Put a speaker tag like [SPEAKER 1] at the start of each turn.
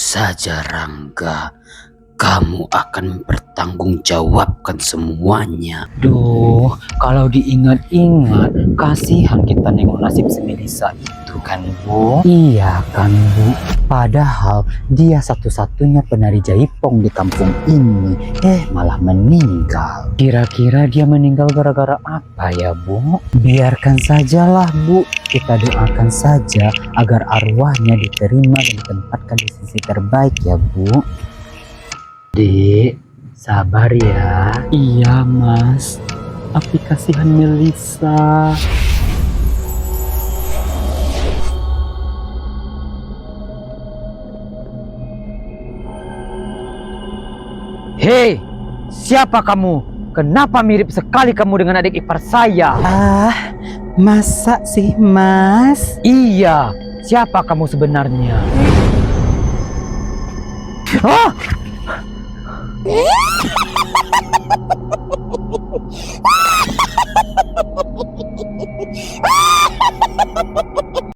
[SPEAKER 1] saja Rangga, kamu akan mempertanggungjawabkan semuanya.
[SPEAKER 2] Duh, kalau diingat-ingat, kasihan kita nengok nasib si Melisa itu kan, Bu? Iya kan, Bu? Padahal dia satu-satunya penari jaipong di kampung ini, malah meninggal. Kira-kira dia meninggal gara-gara apa ya, Bu? Biarkan sajalah, Bu. Kita doakan saja agar arwahnya diterima dan ditempatkan di sisi terbaik ya, Bu. Dek, sabar ya. Iya, Mas. Tapi kasihan Melisa. Hei, siapa kamu? Kenapa mirip sekali kamu dengan adik ipar saya?
[SPEAKER 3] Masa sih, Mas?
[SPEAKER 2] Iya, siapa kamu sebenarnya? Oh!